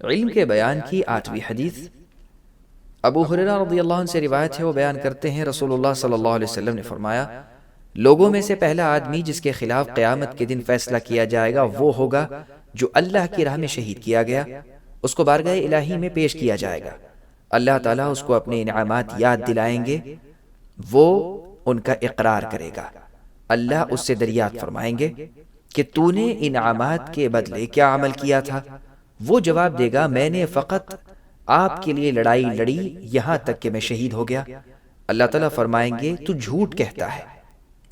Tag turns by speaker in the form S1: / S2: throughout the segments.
S1: علم کے بیان کی 8ویں حدیث ابو ہریرہ رضی اللہ عنہ سے روایت ہے، وہ بیان کرتے ہیں رسول اللہ صلی اللہ علیہ وسلم نے فرمایا، لوگوں میں سے پہلا آدمی جس کے خلاف قیامت کے دن فیصلہ کیا جائے گا وہ ہوگا جو اللہ کی راہ میں شہید کیا گیا۔ اس کو بارگاہ الہی میں پیش کیا جائے گا، اللہ تعالیٰ اس کو اپنے انعامات یاد دلائیں گے، وہ ان کا اقرار کرے گا۔ اللہ اس سے دریافت فرمائیں گے کہ تو نے انعامات کے بدلے کیا عمل کیا تھا؟ وہ جواب دے گا، میں نے فقط آپ کے لیے لڑائی لڑی یہاں تک کہ میں شہید ہو گیا۔ اللہ تعالیٰ فرمائیں گے، تو جھوٹ کہتا ہے،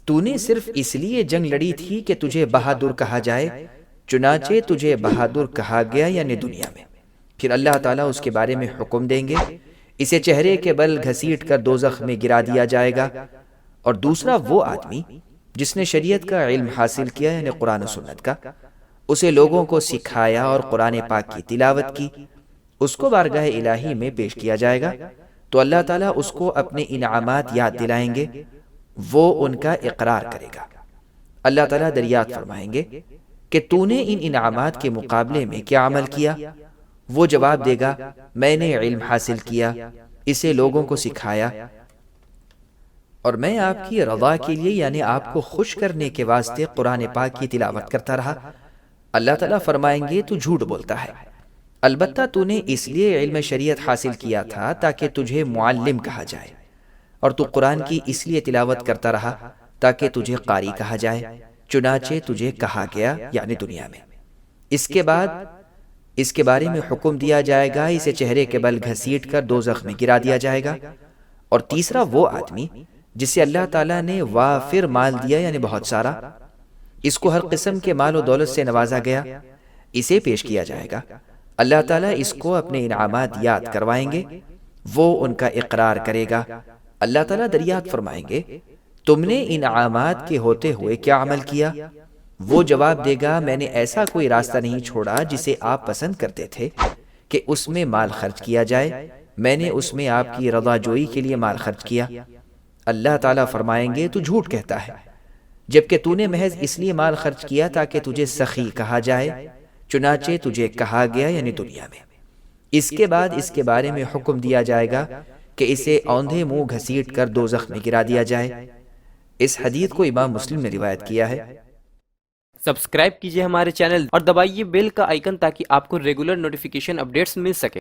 S1: تو نے صرف اس لیے جنگ لڑی تھی کہ تجھے بہادر کہا جائے، چنانچہ تجھے بہادر کہا گیا یعنی دنیا میں۔ پھر اللہ تعالیٰ اس کے بارے میں حکم دیں گے، اسے چہرے کے بل گھسیٹ کر دوزخ میں گرا دیا جائے گا۔ اور دوسرا وہ آدمی جس نے شریعت کا علم حاصل کیا یعنی قرآن و سنت کا، اسے لوگوں کو سکھایا اور قرآن پاک کی تلاوت کی، اس کو بارگاہ الہی میں پیش کیا جائے گا تو اللہ تعالیٰ اس کو اپنے انعامات یاد دلائیں گے، وہ ان کا اقرار کرے گا۔ اللہ تعالیٰ دریافت فرمائیں گے کہ تو نے ان انعامات کے مقابلے میں کیا عمل کیا؟ وہ جواب دے گا، میں نے علم حاصل کیا، اسے لوگوں کو سکھایا، اور میں آپ کی رضا کے لیے یعنی آپ کو خوش کرنے کے واسطے قرآن پاک کی تلاوت کرتا رہا۔ اللہ تعالیٰ فرمائیں گے، تو جھوٹ بولتا ہے، البتہ تو نے اس لیے علم شریعت حاصل کیا تھا تاکہ تجھے معلم کہا جائے، اور تو قرآن کی اس لیے تلاوت کرتا رہا تاکہ تجھے قاری کہا جائے، چنانچہ تجھے کہا گیا یعنی دنیا میں۔ اس کے بعد اس کے بارے میں حکم دیا جائے گا، اسے چہرے کے بل گھسیٹ کر دوزخ میں گرا دیا جائے گا۔ اور تیسرا وہ آدمی جسے اللہ تعالیٰ نے وافر مال دیا یعنی بہت سارا، اس کو ہر قسم کے مال و دولت سے نوازا گیا، اسے پیش کیا جائے گا۔ اللہ تعالیٰ اس کو اپنے انعامات یاد کروائیں گے، وہ ان کا اقرار کرے گا۔ اللہ تعالیٰ دریافت فرمائیں گے، تم نے انعامات کے ہوتے ہوئے کیا عمل کیا؟ وہ جواب دے گا، میں نے ایسا کوئی راستہ نہیں چھوڑا جسے آپ پسند کرتے تھے کہ اس میں مال خرچ کیا جائے، میں نے اس میں آپ کی رضا جوئی کے لیے مال خرچ کیا۔ اللہ تعالیٰ فرمائیں گے، تو جھوٹ کہتا ہے، جبکہ تو نے محض اس لیے مال خرچ کیا تاکہ تجھے سخی کہا جائے، چنانچہ تجھے کہا گیا یعنی دنیا میں۔ اس کے بعد اس کے بارے میں حکم دیا جائے گا کہ اسے اوندھے منہ گھسیٹ کر دوزخ میں گرا دیا جائے۔ اس حدیث کو امام مسلم نے روایت کیا ہے۔
S2: سبسکرائب کیجئے ہمارے چینل اور دبائیے بیل کا آئیکن تاکہ آپ کو ریگولر نوٹیفیکیشن اپڈیٹس مل سکے۔